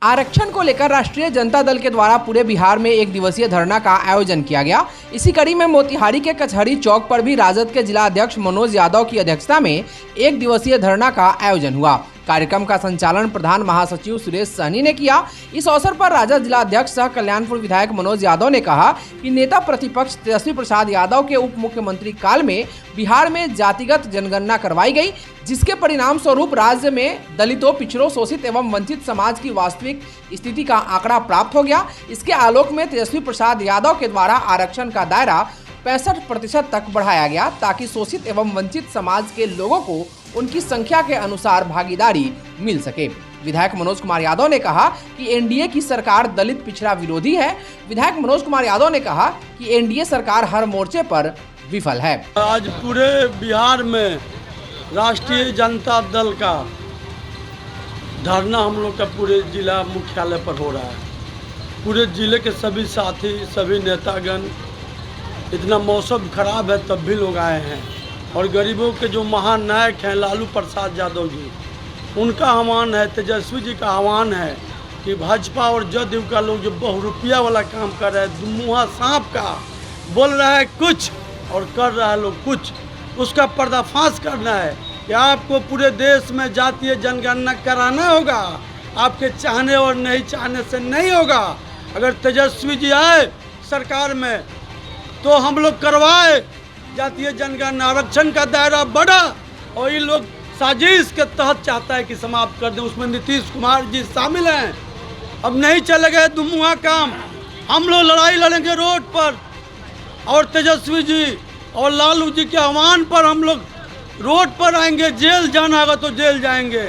आरक्षण को लेकर राष्ट्रीय जनता दल के द्वारा पूरे बिहार में एक दिवसीय धरना का आयोजन किया गया। इसी कड़ी में मोतिहारी के कचहरी चौक पर भी राजद के जिला अध्यक्ष मनोज यादव की अध्यक्षता में एक दिवसीय धरना का आयोजन हुआ। कार्यक्रम का संचालन प्रधान महासचिव सुरेश सहनी ने किया। इस अवसर पर राजद जिला अध्यक्ष सह कल्याणपुर विधायक मनोज यादव ने कहा कि नेता प्रतिपक्ष तेजस्वी प्रसाद यादव के उप मुख्यमंत्री काल में बिहार में जातिगत जनगणना करवाई गई, जिसके परिणाम स्वरूप राज्य में दलितों, पिछड़ों, शोषित एवं वंचित समाज की वास्तविक स्थिति का आंकड़ा प्राप्त हो गया। इसके आलोक में तेजस्वी प्रसाद यादव के द्वारा आरक्षण का दायरा 65% तक बढ़ाया गया, ताकि शोषित एवं वंचित समाज के लोगों को उनकी संख्या के अनुसार भागीदारी मिल सके। विधायक मनोज कुमार यादव ने कहा कि एनडीए की सरकार दलित पिछड़ा विरोधी है। विधायक मनोज कुमार यादव ने कहा कि एनडीए सरकार हर मोर्चे पर विफल है। आज पूरे बिहार में राष्ट्रीय जनता दल का धरना हम लोग का पूरे जिला मुख्यालय पर हो रहा है। पूरे जिले के सभी साथी, सभी नेतागण, इतना मौसम खराब है तब भी लोग आए हैं। और गरीबों के जो महानायक हैं लालू प्रसाद यादव जी, उनका आह्वान है, तेजस्वी जी का आह्वान है कि भाजपा और जदयू का लोग जो बहुरुपया वाला काम कर रहे हैं, दुमुहा सांप का बोल रहा है कुछ और कर रहा है लोग कुछ, उसका पर्दाफाश करना है कि आपको पूरे देश में जातीय जनगणना कराना होगा। आपके चाहने और नहीं चाहने से नहीं होगा। अगर तेजस्वी जी आए सरकार में तो हम लोग करवाए जातीय जनगणना, आरक्षण का दायरा बढ़ा, और ये लोग साजिश के तहत चाहता है कि समाप्त कर दें। उसमें नीतीश कुमार जी शामिल हैं। अब नहीं चलेगा दुमुहा काम। हम लोग लड़ाई लड़ेंगे रोड पर, और तेजस्वी जी और लालू जी के आह्वान पर हम लोग रोड पर आएंगे। जेल जाना होगा तो जेल जाएंगे।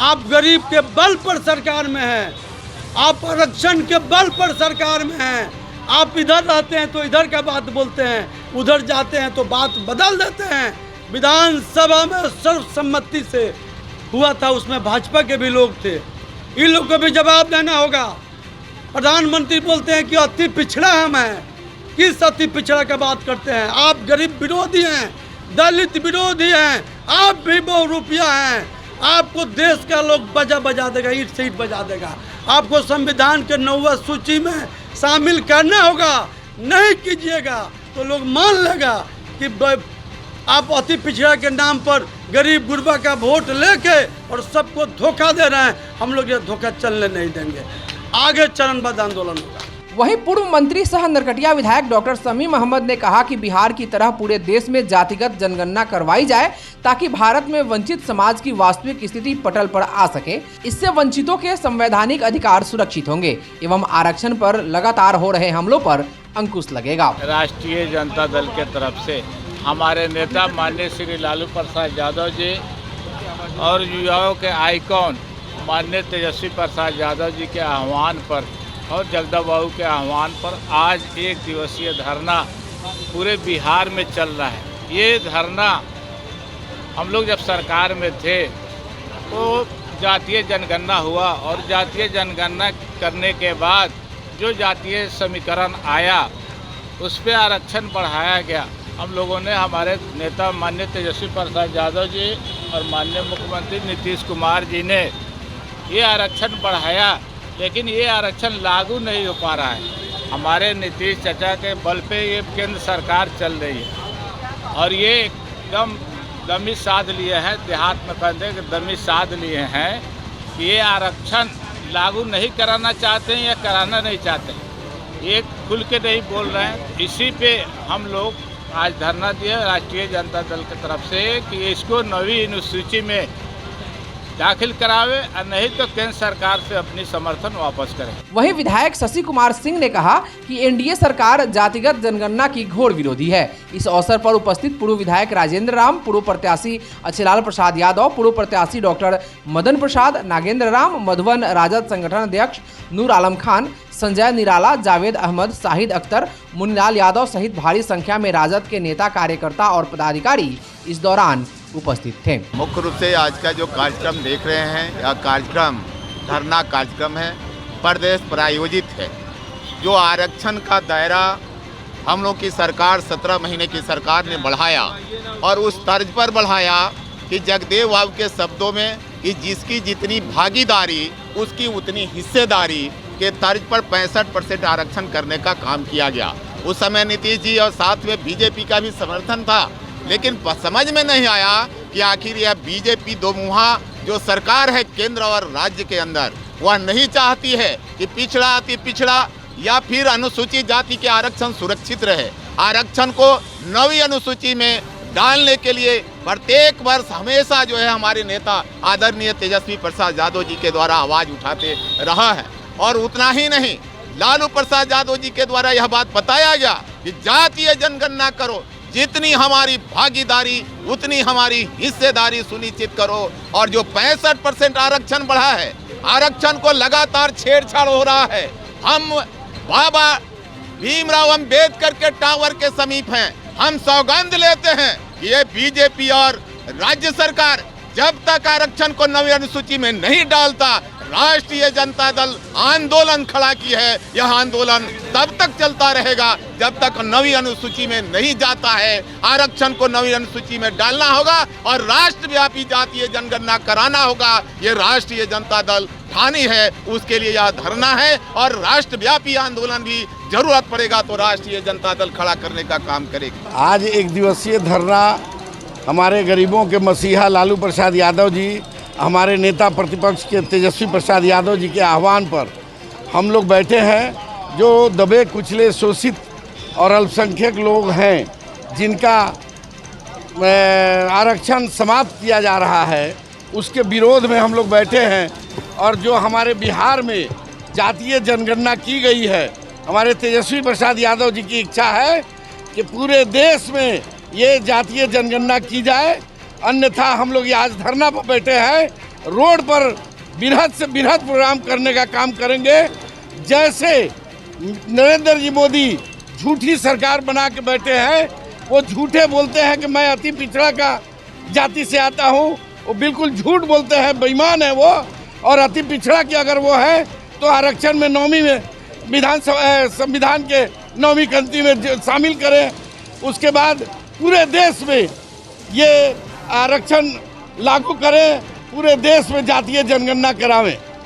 आप गरीब के बल पर सरकार में हैं, आप आरक्षण के बल पर सरकार में हैं। आप इधर रहते हैं तो इधर का बात बोलते हैं, उधर जाते हैं तो बात बदल देते हैं। विधानसभा में सर्वसम्मति से हुआ था, उसमें भाजपा के भी लोग थे। इन लोग को भी जवाब देना होगा। प्रधानमंत्री बोलते हैं कि अति पिछड़ा हम हैं। किस अति पिछड़ा का बात करते हैं? आप गरीब विरोधी हैं, दलित विरोधी हैं, आप भी बहुरूपिया हैं। आपको देश का लोग बजा देगा, ईट से ईट बजा देगा। आपको संविधान के 9वीं सूची में शामिल करना होगा। नहीं कीजिएगा तो लोग मान लेगा कि आप अति पिछड़ा के नाम पर गरीब गुरबा का वोट लेके और सबको धोखा दे रहे हैं। हम लोग ये धोखा चलने नहीं देंगे। आगे चरणबद्ध आंदोलन होगा। वहीं पूर्व मंत्री सह नरकटिया विधायक डॉक्टर शमीम अहमद ने कहा कि बिहार की तरह पूरे देश में जातिगत जनगणना करवाई जाए, ताकि भारत में वंचित समाज की वास्तविक स्थिति पटल पर आ सके। इससे वंचितों के संवैधानिक अधिकार सुरक्षित होंगे एवं आरक्षण पर लगातार हो रहे हमलों पर अंकुश लगेगा। राष्ट्रीय जनता दल के तरफ से हमारे नेता माननीय श्री लालू प्रसाद यादव जी और युवाओं के आइकॉन माननीय तेजस्वी प्रसाद यादव जी के आह्वान पर और जगदम्बा बाबू के आह्वान पर आज एक दिवसीय धरना पूरे बिहार में चल रहा है। ये धरना हम लोग जब सरकार में थे तो जातीय जनगणना हुआ, और जातीय जनगणना करने के बाद जो जातीय समीकरण आया उस पर आरक्षण बढ़ाया गया। हम लोगों ने, हमारे नेता माननीय तेजस्वी प्रसाद यादव जी और माननीय मुख्यमंत्री नीतीश कुमार जी ने ये आरक्षण बढ़ाया, लेकिन ये आरक्षण लागू नहीं हो पा रहा है। हमारे नीतीश चाचा के बल पे ये केंद्र सरकार चल रही है, और ये एकदम दमी साध लिए हैं, देहात में कहते कि दमी साध लिए हैं कि ये आरक्षण लागू नहीं कराना चाहते हैं या कराना नहीं चाहते हैं। ये खुल के नहीं बोल रहे हैं। इसी पे हम लोग आज धरना दिया राष्ट्रीय जनता दल की तरफ से कि इसको 9वीं अनुसूची में दाखिल करावे, और नहीं तो केंद्र सरकार से अपनी समर्थन वापस करें। वहीं विधायक शशि कुमार सिंह ने कहा कि एनडीए सरकार जातिगत जनगणना की घोर विरोधी है। इस अवसर पर उपस्थित पूर्व विधायक राजेंद्र राम, पूर्व प्रत्याशी अच्छेलाल प्रसाद यादव, पूर्व प्रत्याशी डॉक्टर मदन प्रसाद, नागेंद्र राम, मधुबन राजद संगठन अध्यक्ष नूर आलम खान, संजय निराला, जावेद अहमद, शाहिद अख्तर, मुन्नीलाल यादव सहित भारी संख्या में राजद के नेता, कार्यकर्ता और पदाधिकारी इस दौरान उपस्थित थे। मुख्य रूप से आज का जो कार्यक्रम देख रहे हैं, यह कार्यक्रम धरना कार्यक्रम है, प्रदेश प्रायोजित है। जो आरक्षण का दायरा हम लोग की सरकार 17 महीने की सरकार ने बढ़ाया, और उस तर्ज पर बढ़ाया कि जगदेव बाबू के शब्दों में कि जिसकी जितनी भागीदारी उसकी उतनी हिस्सेदारी के तर्ज पर 65% आरक्षण करने का काम किया गया। उस समय नीतीश जी और साथ में बीजेपी का भी समर्थन था, लेकिन समझ में नहीं आया कि आखिर यह बीजेपी दो मुहा जो सरकार है केंद्र और राज्य के अंदर, वह नहीं चाहती है कि पिछड़ा अति पिछड़ा या फिर अनुसूचित जाति के आरक्षण सुरक्षित रहे। आरक्षण को 9वीं अनुसूची में डालने के लिए प्रत्येक वर्ष हमेशा जो है हमारे नेता आदरणीय तेजस्वी प्रसाद यादव जी के द्वारा आवाज उठाते रहा है। और उतना ही नहीं, लालू प्रसाद यादव जी के द्वारा यह बात बताया गया कि जातीय जनगणना करो, जितनी हमारी भागीदारी उतनी हमारी हिस्सेदारी सुनिश्चित करो। और जो 65% आरक्षण बढ़ा है, आरक्षण को लगातार छेड़छाड़ हो रहा है। हम बाबा भीमराव अंबेडकर के टावर के समीप हैं। हम सौगंध लेते हैं कि ये बीजेपी और राज्य सरकार जब तक आरक्षण को 9वीं अनुसूची में नहीं डालता, राष्ट्रीय जनता दल आंदोलन खड़ा की है। यह आंदोलन तब तक चलता रहेगा जब तक 9वीं अनुसूची में नहीं जाता है। आरक्षण को 9वीं अनुसूची में डालना होगा और राष्ट्रव्यापी जातीय जनगणना कराना होगा। ये राष्ट्रीय जनता दल ठानी है, उसके लिए यह धरना है। और राष्ट्रव्यापी आंदोलन भी जरूरत पड़ेगा तो राष्ट्रीय जनता दल खड़ा करने का काम करेगी। आज एक दिवसीय धरना हमारे गरीबों के मसीहा लालू प्रसाद यादव जी, हमारे नेता प्रतिपक्ष के तेजस्वी प्रसाद यादव जी के आह्वान पर हम लोग बैठे हैं। जो दबे कुचले शोषित और अल्पसंख्यक लोग हैं, जिनका आरक्षण समाप्त किया जा रहा है, उसके विरोध में हम लोग बैठे हैं। और जो हमारे बिहार में जातीय जनगणना की गई है, हमारे तेजस्वी प्रसाद यादव जी की इच्छा है कि पूरे देश में ये जातीय जनगणना की जाए। अन्यथा हम लोग ये आज धरना पर बैठे हैं, रोड पर बृहद से बृहद प्रोग्राम करने का काम करेंगे। जैसे नरेंद्र जी मोदी झूठी सरकार बना के बैठे हैं, वो झूठे बोलते हैं कि मैं अति पिछड़ा का जाति से आता हूँ, वो बिल्कुल झूठ बोलते हैं, बेईमान है वो। और अति पिछड़ा की अगर वो है तो आरक्षण में 9वीं में संविधान के 9वीं कंति में शामिल करें। उसके बाद पूरे देश में ये आरक्षण लागू करें, पूरे देश में जातीय जनगणना करावें।